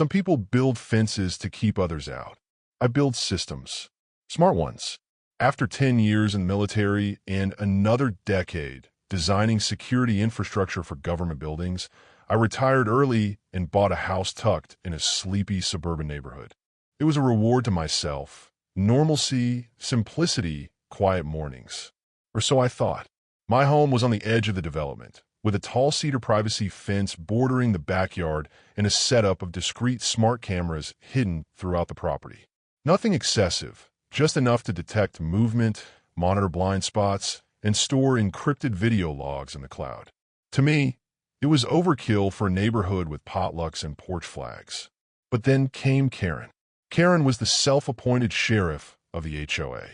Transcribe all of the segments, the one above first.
Some people build fences to keep others out. I build systems. Smart ones. After 10 years in the military and another decade designing security infrastructure for government buildings, I retired early and bought a house tucked in a sleepy suburban neighborhood. It was a reward to myself. Normalcy, simplicity, quiet mornings. Or so I thought. My home was on the edge of the development, with a tall cedar privacy fence bordering the backyard and a setup of discreet smart cameras hidden throughout the property. Nothing excessive, just enough to detect movement, monitor blind spots, and store encrypted video logs in the cloud. To me, it was overkill for a neighborhood with potlucks and porch flags. But then came Karen. Karen was the self-appointed sheriff of the HOA.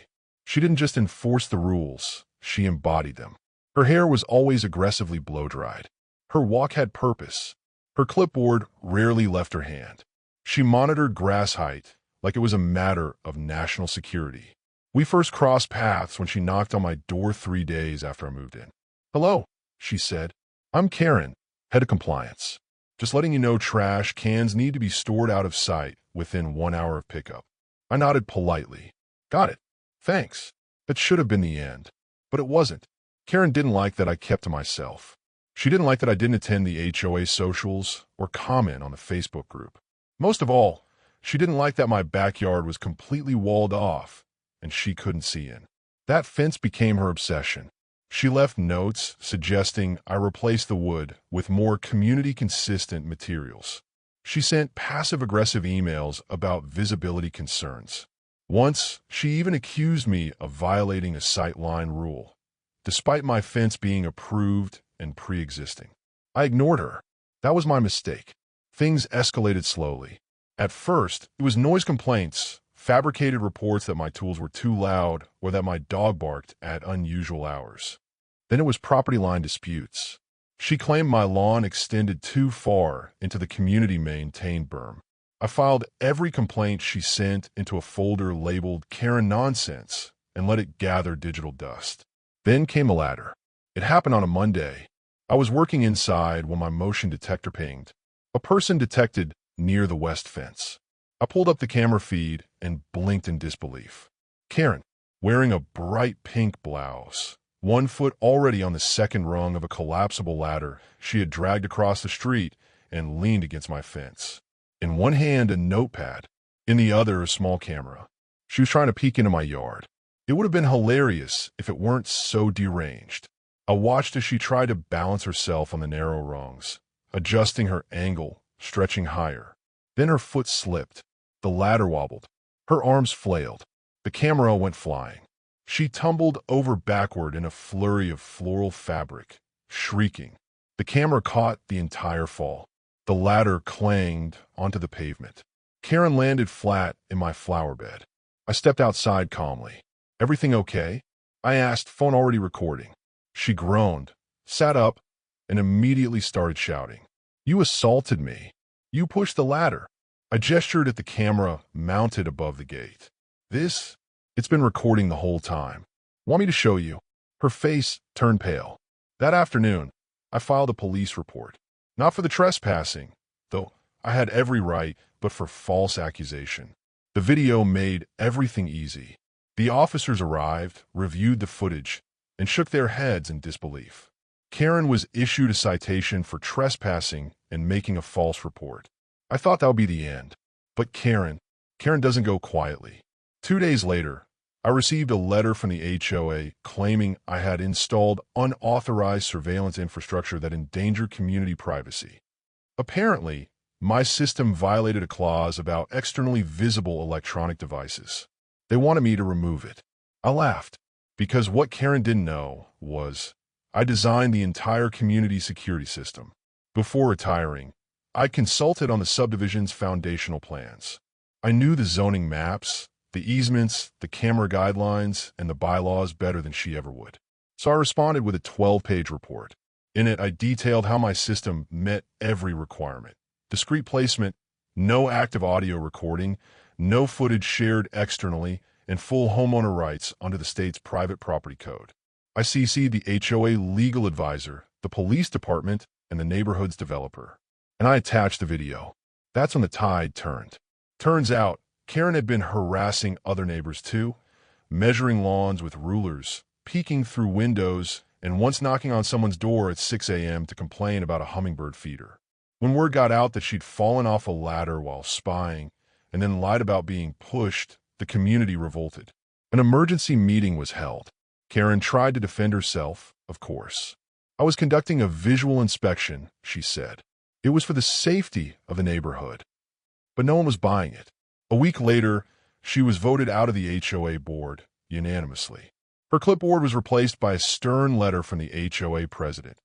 She didn't just enforce the rules, she embodied them. Her hair was always aggressively blow-dried. Her walk had purpose. Her clipboard rarely left her hand. She monitored grass height like it was a matter of national security. We first crossed paths when she knocked on my door 3 days after I moved in. "Hello," she said. "I'm Karen, head of compliance. Just letting you know trash cans need to be stored out of sight within 1 hour of pickup." I nodded politely. "Got it. Thanks." That should have been the end, but it wasn't. Karen didn't like that I kept to myself. She didn't like that I didn't attend the HOA socials or comment on the Facebook group. Most of all, she didn't like that my backyard was completely walled off and she couldn't see in. That fence became her obsession. She left notes suggesting I replace the wood with more community-consistent materials. She sent passive-aggressive emails about visibility concerns. Once, she even accused me of violating a sightline rule, despite my fence being approved and pre-existing. I ignored her. That was my mistake. Things escalated slowly. At first, it was noise complaints, fabricated reports that my tools were too loud or that my dog barked at unusual hours. Then it was property line disputes. She claimed my lawn extended too far into the community-maintained berm. I filed every complaint she sent into a folder labeled Karen Nonsense and let it gather digital dust. Then came a ladder. It happened on a Monday. I was working inside when my motion detector pinged. A person detected near the west fence. I pulled up the camera feed and blinked in disbelief. Karen, wearing a bright pink blouse, 1 foot already on the second rung of a collapsible ladder she had dragged across the street and leaned against my fence. In one hand, a notepad. In the other, a small camera. She was trying to peek into my yard. It would have been hilarious if it weren't so deranged. I watched as she tried to balance herself on the narrow rungs, adjusting her angle, stretching higher. Then her foot slipped. The ladder wobbled. Her arms flailed. The camera went flying. She tumbled over backward in a flurry of floral fabric, shrieking. The camera caught the entire fall. The ladder clanged onto the pavement. Karen landed flat in my flower bed. I stepped outside calmly. "Everything okay?" I asked, phone already recording. She groaned, sat up, and immediately started shouting. "You assaulted me. You pushed the ladder." I gestured at the camera mounted above the gate. It's been recording the whole time. Want me to show you?" Her face turned pale. That afternoon, I filed a police report. Not for the trespassing, though I had every right, but for false accusation. The video made everything easy. The officers arrived, reviewed the footage, and shook their heads in disbelief. Karen was issued a citation for trespassing and making a false report. I thought that would be the end. But Karen doesn't go quietly. 2 days later, I received a letter from the HOA claiming I had installed unauthorized surveillance infrastructure that endangered community privacy. Apparently, my system violated a clause about externally visible electronic devices. They wanted me to remove it. I laughed, because what Karen didn't know was I designed the entire community security system. Before retiring, I consulted on the subdivision's foundational plans. I knew the zoning maps, the easements, the camera guidelines, and the bylaws better than she ever would. So I responded with a 12-page report. In it, I detailed how my system met every requirement. Discrete placement, no active audio recording, no footage shared externally, and full homeowner rights under the state's private property code. I CC'd the HOA legal advisor, the police department, and the neighborhood's developer. And I attached the video. That's when the tide turned. Turns out, Karen had been harassing other neighbors too, measuring lawns with rulers, peeking through windows, and once knocking on someone's door at 6 a.m. to complain about a hummingbird feeder. When word got out that she'd fallen off a ladder while spying and then lied about being pushed, the community revolted. An emergency meeting was held. Karen tried to defend herself, of course. "I was conducting a visual inspection," she said. "It was for the safety of the neighborhood." But no one was buying it. A week later, she was voted out of the HOA board, unanimously. Her clipboard was replaced by a stern letter from the HOA president.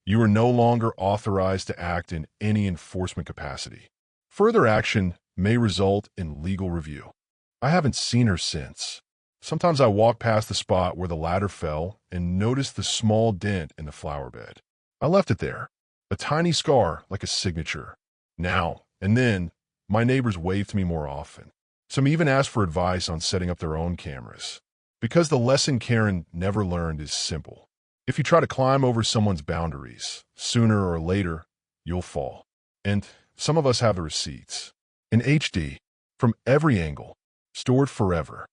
"You are no longer authorized to act in any enforcement capacity. Further action may result in legal review." I haven't seen her since. Sometimes I walk past the spot where the ladder fell and notice the small dent in the flower bed. I left it there, a tiny scar like a signature. Now and then, my neighbors wave to me more often. Some even ask for advice on setting up their own cameras. Because the lesson Karen never learned is simple. If you try to climb over someone's boundaries, sooner or later, you'll fall. And some of us have the receipts. In HD, from every angle, stored forever.